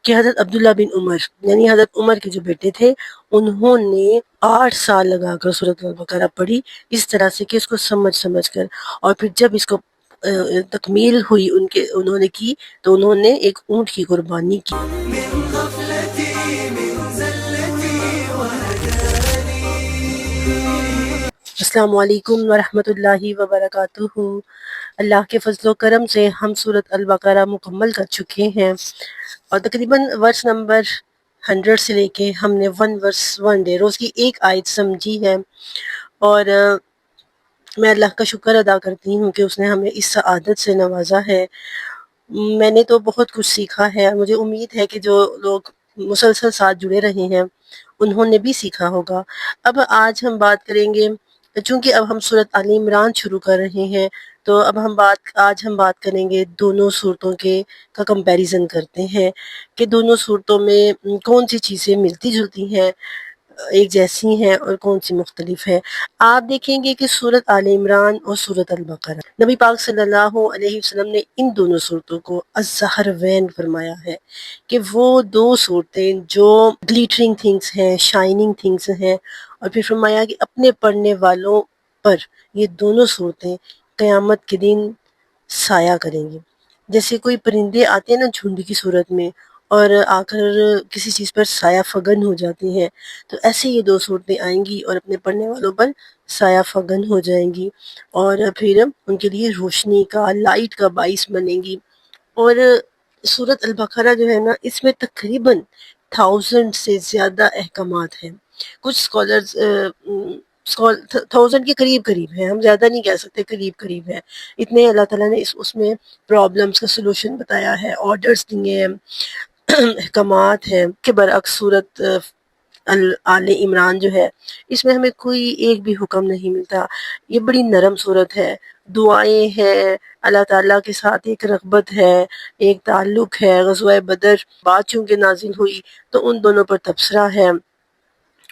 کہ حضرت عبداللہ بن عمر یعنی حضرت عمر کے جو بیٹے تھے انہوں نے 8 سال لگا کر سورۃ البقرہ پڑھی، اس طرح سے کہ اس کو سمجھ کر، اور پھر جب اس کو تکمیل ہوئی انہوں نے کی تو انہوں نے ایک اونٹ کی قربانی کی۔ السلام علیکم ورحمۃ اللہ وبرکاتہ۔ اللہ کے فضل و کرم سے ہم سورۃ البقرہ مکمل کر چکے ہیں اور تقریباً ورس نمبر 100 سے لے کے ہم نے 1 ورس 1 ڈے روز کی ایک آیت سمجھی ہے، اور میں اللہ کا شکر ادا کرتی ہوں کہ اس نے ہمیں اس سعادت سے نوازا ہے۔ میں نے تو بہت کچھ سیکھا ہے، مجھے امید ہے کہ جو لوگ مسلسل ساتھ جڑے رہے ہیں انہوں نے بھی سیکھا ہوگا۔ اب آج ہم بات کریں گے، چونکہ اب ہم سورۃ آل عمران شروع کر رہے ہیں تو اب آج ہم بات کریں گے دونوں صورتوں کا کمپیریزن کرتے ہیں کہ دونوں صورتوں میں کون سی چیزیں ملتی جلتی ہیں، ایک جیسی ہیں، اور کون سی مختلف ہیں۔ آپ دیکھیں گے کہ سورۃ آل عمران اور سورۃ البقرہ، نبی پاک صلی اللہ علیہ وسلم نے ان دونوں صورتوں کو الزہروین فرمایا ہے کہ وہ دو صورتیں جو گلیٹرنگ تھنگس ہیں، شائننگ تھنگس ہیں، اور پھر فرمایا کہ اپنے پڑھنے والوں پر یہ دونوں صورتیں قیامت کے دن سایہ کریں گی۔ جیسے کوئی پرندے آتے ہیں نا جھنڈ کی صورت میں اور آ کر کسی چیز پر سایہ فگن ہو جاتے ہیں، تو ایسے یہ دو صورتیں آئیں گی اور اپنے پڑھنے والوں پر سایہ فگن ہو جائیں گی، اور پھر ان کے لیے روشنی کا، لائٹ کا باعث بنیں گی۔ اور سورۃ البقرہ جو ہے نا، اس میں تقریباً 1000 سے زیادہ احکامات ہیں۔ کچھ اسکالرز 1000 کے قریب ہیں، ہم زیادہ نہیں کہہ سکتے، قریب ہے، اتنے اللہ تعالیٰ نے اس میں پرابلمس کا سلوشن بتایا ہے، آرڈرز دیے ہیں، احکامات ہیں۔ کے برعکس سورۃ آل عمران جو ہے، اس میں ہمیں کوئی ایک بھی حکم نہیں ملتا، یہ بڑی نرم صورت ہے، دعائیں ہیں، اللہ تعالیٰ کے ساتھ ایک رغبت ہے، ایک تعلق ہے۔ غزوہ بدر بات چونکہ نازل ہوئی تو ان دونوں پر تبصرہ ہے،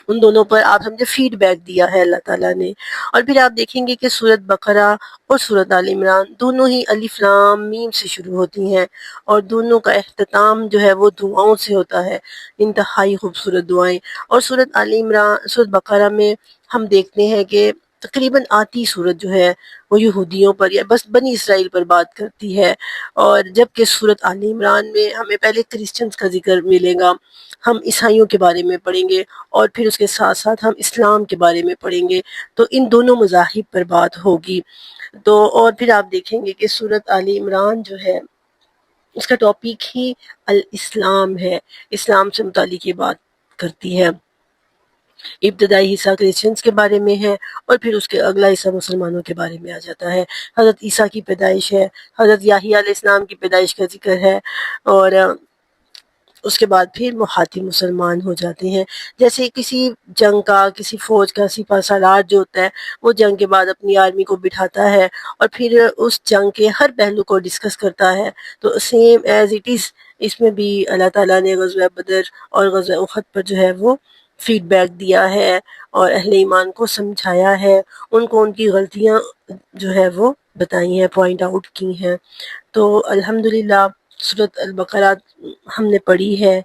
ان دونوں پر آپ سمجھے فیڈ بیک دیا ہے اللہ تعالیٰ نے۔ اور پھر آپ دیکھیں گے کہ سورۃ بقرہ اور سورۃ آل عمران دونوں ہی الف لام میم سے شروع ہوتی ہیں، اور دونوں کا اختتام جو ہے وہ دعاؤں سے ہوتا ہے، انتہائی خوبصورت دعائیں۔ اور سورۃ آل عمران، سورۃ بقرہ میں ہم دیکھتے ہیں کہ تقریباً آتی صورت جو ہے وہ یہودیوں پر یا بس بنی اسرائیل پر بات کرتی ہے، اور جبکہ سورۃ آل عمران میں ہمیں پہلے کرسچنز کا ذکر ملے گا، ہم عیسائیوں کے بارے میں پڑھیں گے، اور پھر اس کے ساتھ ساتھ ہم اسلام کے بارے میں پڑھیں گے، تو ان دونوں مذاہب پر بات ہوگی۔ تو اور پھر آپ دیکھیں گے کہ سورۃ آل عمران جو ہے اس کا ٹاپک ہی الاسلام ہے، اسلام سے متعلق یہ بات کرتی ہے۔ ابتدائی حصہ کرسچنز کے بارے میں ہے، اور پھر اس کے اگلا حصہ مسلمانوں کے بارے میں آ جاتا ہے۔ حضرت عیسیٰ کی پیدائش ہے، حضرت یحییٰ علیہ السلام کی پیدائش کا ذکر ہے، اور اس کے بعد پھر مخاطب مسلمان ہو جاتے ہیں۔ جیسے کسی جنگ کا، کسی فوج کا سپہ سالار جو ہوتا ہے وہ جنگ کے بعد اپنی آرمی کو بٹھاتا ہے اور پھر اس جنگ کے ہر پہلو کو ڈسکس کرتا ہے، تو سیم ایز اٹ از اس میں بھی اللہ تعالیٰ نے غزوہ بدر اور غزوہ احد پر جو ہے وہ فیڈ بیک دیا ہے اور اہل ایمان کو سمجھایا ہے، ان کو ان کی غلطیاں جو ہے وہ بتائی ہیں، پوائنٹ آؤٹ کی ہیں۔ تو الحمدللہ سورۃ البقرہ ہم نے پڑھی ہے،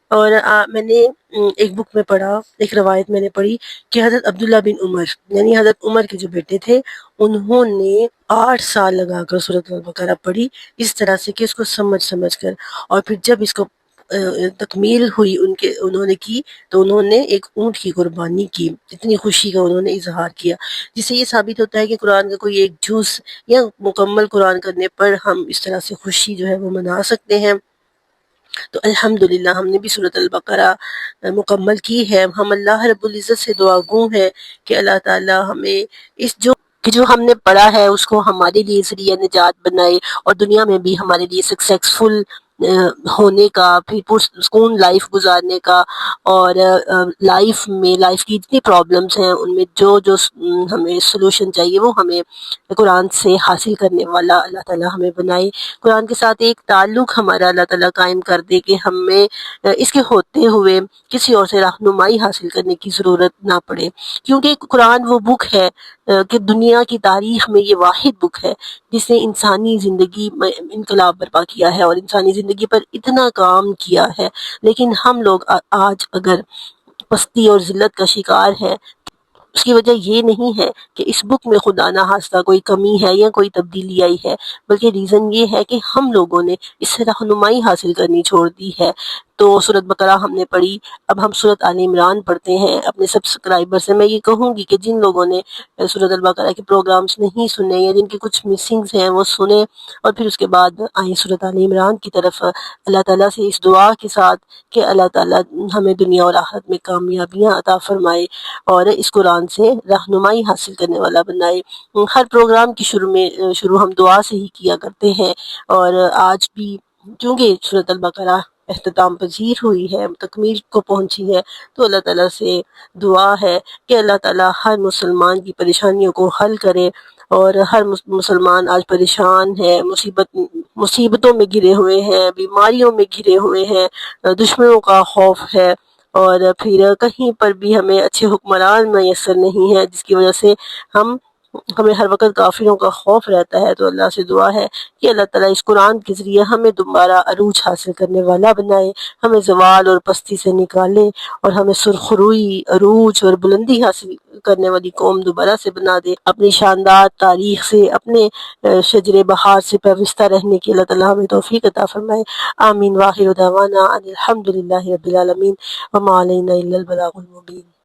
اور میں نے ایک بک میں پڑھا، ایک روایت میں نے پڑھی کہ حضرت عبداللہ بن عمر یعنی حضرت عمر کے جو بیٹے تھے انہوں نے 8 سال لگا کر سورۃ البقرہ پڑھی، اس طرح سے کہ اس کو سمجھ کر، اور پھر جب اس کو تکمیل ہوئی انہوں نے کی تو انہوں نے ایک اونٹ کی قربانی کی، اتنی خوشی کا انہوں نے اظہار کیا، جس سے یہ ثابت ہوتا ہے کہ قرآن کا کوئی ایک جز یا مکمل قرآن کرنے پر ہم اس طرح سے خوشی جو ہے وہ منا سکتے ہیں۔ تو الحمدللہ ہم نے بھی سورۃ البقرہ مکمل کی ہے۔ ہم اللہ رب العزت سے دعا گو ہیں کہ اللہ تعالی ہمیں جو ہم نے پڑھا ہے اس کو ہمارے لیے ذریعہ نجات بنائے، اور دنیا میں بھی ہمارے لیے سکسیسفل ہونے کا، پھر پرسکون لائف گزارنے کا، اور لائف کی جتنی پرابلمس ہیں ان میں جو ہمیں سلوشن چاہیے وہ ہمیں قرآن سے حاصل کرنے والا اللہ تعالیٰ ہمیں بنائے، قرآن کے ساتھ ایک تعلق ہمارا اللہ تعالیٰ قائم کر دے کہ ہمیں اس کے ہوتے ہوئے کسی اور سے رہنمائی حاصل کرنے کی ضرورت نہ پڑے، کیونکہ قرآن وہ بک ہے کہ دنیا کی تاریخ میں یہ واحد بک ہے جس نے انسانی زندگی میں انقلاب برپا کیا ہے اور انسانی زندگی زندگی پر اتنا کام کیا ہے، لیکن ہم لوگ آج اگر پستی اور ذلت کا شکار ہے، اس کی وجہ یہ نہیں ہے کہ اس بک میں خدا نہ خواستہ کوئی کمی ہے یا کوئی تبدیلی آئی ہے، بلکہ ریزن یہ ہے کہ ہم لوگوں نے اس سے رہنمائی حاصل کرنی چھوڑ دی ہے۔ تو سورۃ بقرہ ہم نے پڑھی، اب ہم سورۃ آل عمران پڑھتے ہیں۔ اپنے سبسکرائبر سے میں یہ کہوں گی کہ جن لوگوں نے سورۃ البقرہ کے پروگرامز نہیں سنے یا جن کے کچھ مسنگز ہیں وہ سنیں، اور پھر اس کے بعد آئیں سورۃ آل عمران کی طرف، اللہ تعالیٰ سے اس دعا کے ساتھ کہ اللہ تعالیٰ ہمیں دنیا اور آخرت میں کامیابیاں عطا فرمائے اور اس قرآن سے رہنمائی حاصل کرنے والا بنائے۔ ہر پروگرام کی شروع ہم دعا سے ہی کیا کرتے ہیں، اور آج بھی چونکہ سورۃ البقرہ اختتام پذیر ہوئی ہے، تکمیل کو پہنچی ہے، تو اللہ تعالیٰ سے دعا ہے کہ اللہ تعالیٰ ہر مسلمان کی پریشانیوں کو حل کرے، اور ہر مسلمان آج پریشان ہے، مصیبتوں میں گھرے ہوئے ہیں، بیماریوں میں گھرے ہوئے ہیں، دشمنوں کا خوف ہے، اور پھر کہیں پر بھی ہمیں اچھے حکمران میسر نہیں ہیں، جس کی وجہ سے ہمیں ہر وقت کافروں کا خوف رہتا ہے۔ تو اللہ سے دعا ہے کہ اللہ تعالیٰ اس قرآن کے ذریعے ہمیں دوبارہ عروج حاصل کرنے والا بنائے، ہمیں زوال اور پستی سے نکالے، اور ہمیں سرخروئی، عروج اور بلندی حاصل کرنے والی قوم دوبارہ سے بنا دے۔ اپنی شاندار تاریخ سے، اپنے شجر بہار سے پیوستہ رہنے کی اللہ تعالیٰ ہمیں توفیق عطا فرمائے۔ آمین۔ وآخر دعوانا ان الحمد للہ رب العالمین، وما علینا الا البلاغ المبین۔